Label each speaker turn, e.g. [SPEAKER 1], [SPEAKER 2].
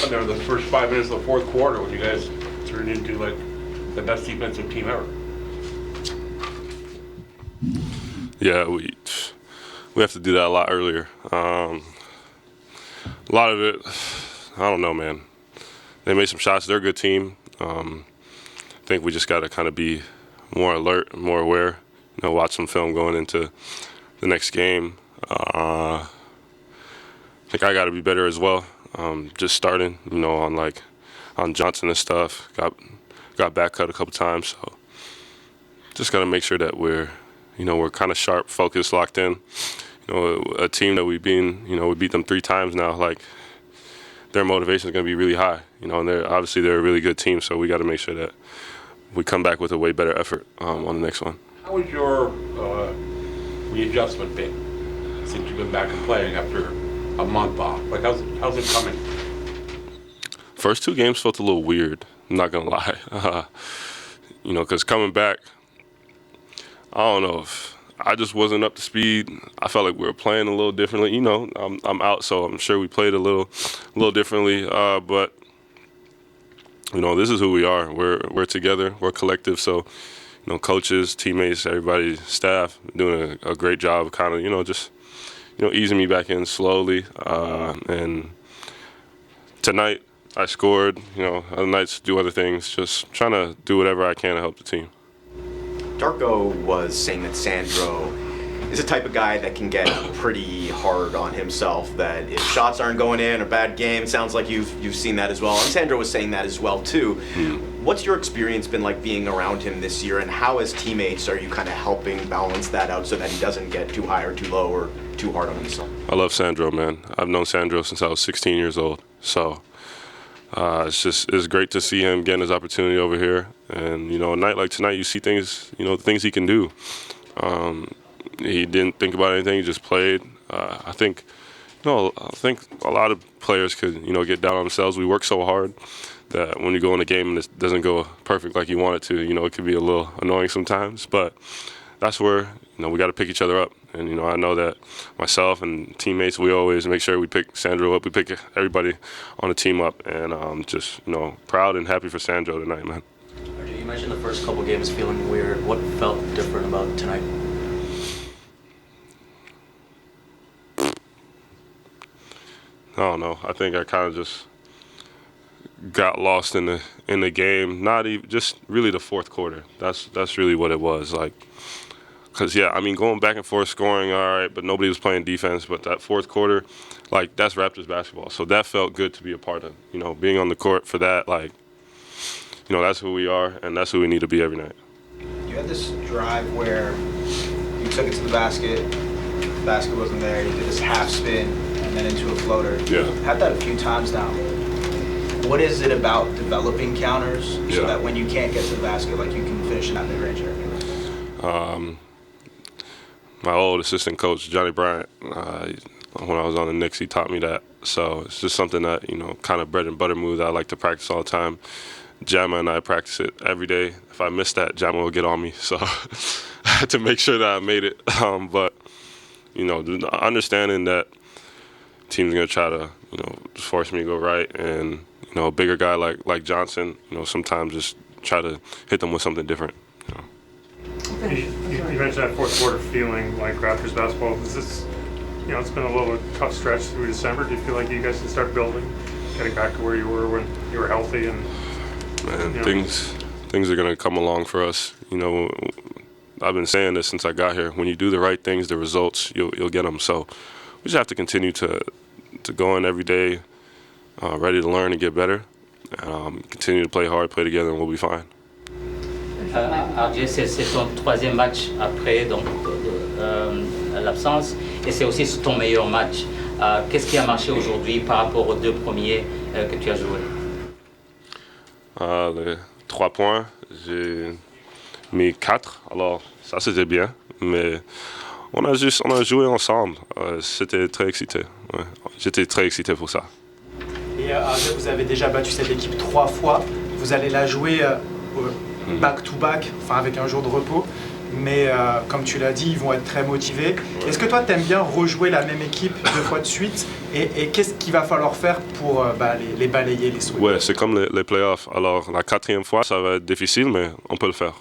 [SPEAKER 1] happened there in the first 5 minutes of the fourth quarter when you guys turned into like the best defensive team ever.
[SPEAKER 2] Yeah, we have to do that a lot earlier. A lot of it, I don't know, man. They made some shots. They're a good team. I think we just got to kind of be more alert, more aware. Watch some film going into the next game. I think I got to be better as well. Just starting, on Johnson and stuff. Got back cut a couple times, so just got to make sure that we're kind of sharp, focused, locked in. A team that we beat them 3 times now. Like, their motivation is going to be really high. And they're a really good team, so we got to make sure that we come back with a way better effort on the next one.
[SPEAKER 1] How was your readjustment been since you've been back and playing after a month off? Like, how's it coming?
[SPEAKER 2] First 2 games felt a little weird, I'm not going to lie. Because coming back, I don't know if I just wasn't up to speed. I felt like we were playing a little differently. I'm out, so I'm sure we played a little differently. But this is who we are. We're together. We're collective. So, coaches, teammates, everybody, staff, doing a great job of kind of, just easing me back in slowly. And tonight I scored. Other nights do other things. Just trying to do whatever I can to help the team.
[SPEAKER 3] Darko was saying that Sandro is the type of guy that can get pretty hard on himself, that if shots aren't going in, a bad game, it sounds like you've seen that as well. And Sandro was saying that as well, too. What's your experience been like being around him this year, and how as teammates are you kind of helping balance that out so that he doesn't get too high or too low or too hard on himself?
[SPEAKER 2] I love Sandro, man. I've known Sandro since I was 16 years old. So it's great to see him getting his opportunity over here. And, a night like tonight, you see things, the things he can do. He didn't think about anything, he just played. I think a lot of players could, get down on themselves. We work so hard that when you go in a game and it doesn't go perfect like you want it to, it can be a little annoying sometimes. But that's where, we got to pick each other up. And, I know that myself and teammates, we always make sure we pick Sandro up. We pick everybody on the team up. And I'm just, proud and happy for Sandro tonight, man.
[SPEAKER 4] You mentioned the first couple games feeling weird. What felt different about tonight?
[SPEAKER 2] I don't know. I think I kind of just got lost in the game. Not even just really the fourth quarter. That's really what it was. Like, because going back and forth, scoring, all right, but nobody was playing defense. But that fourth quarter, like, that's Raptors basketball. So that felt good to be a part of. Being on the court for that, like, that's who we are, and that's who we need to be every night.
[SPEAKER 5] You had this drive where you took it to the basket wasn't there, you did this half spin, and then into a floater.
[SPEAKER 2] Yeah.
[SPEAKER 5] Had that a few times now. What is it about developing counters so that when you can't get to the basket, like, you can finish in that mid-range area?
[SPEAKER 2] My old assistant coach, Johnny Bryant, when I was on the Knicks, he taught me that. So it's just something that, kind of bread and butter move that I like to practice all the time. Jamma and I practice it every day. If I miss that, Jamma will get on me. So I had to make sure that I made it. But, understanding that team's going to try to, force me to go right. And, a bigger guy like Johnson, sometimes just try to hit them with something different.
[SPEAKER 6] You mentioned that fourth quarter feeling like Raptors basketball. Is this, it's been a little tough stretch through December. Do you feel like you guys can start building, getting back to where you were when you were healthy? And
[SPEAKER 2] man, things are going to come along for us. I've been saying this since I got here. When you do the right things, the results, you'll get them. So we just have to continue to go in every day, ready to learn and get better. Continue to play hard, play together, and we'll be fine.
[SPEAKER 7] RJ, c'est ton 3e match après donc, l'absence et c'est aussi ton meilleur match. Qu'est-ce qui a marché aujourd'hui par rapport aux 2 premiers que tu as joués?
[SPEAKER 2] Les 3 points, j'ai mis 4, alors ça c'était bien, mais on a joué ensemble, c'était très excité, ouais. J'étais très excité pour ça.
[SPEAKER 8] Et RJ, vous avez déjà battu cette équipe 3 fois, vous allez la jouer back-to-back, enfin avec un jour de repos. mais comme tu l'as dit, ils vont être très motivés. Est-ce que toi, tu aimes bien rejouer la même équipe 2 fois de suite et qu'est-ce qu'il va falloir faire pour les balayer, les sweeps?
[SPEAKER 2] Ouais, c'est comme les playoffs. Alors, la 4e fois, ça va être difficile, mais on peut le faire.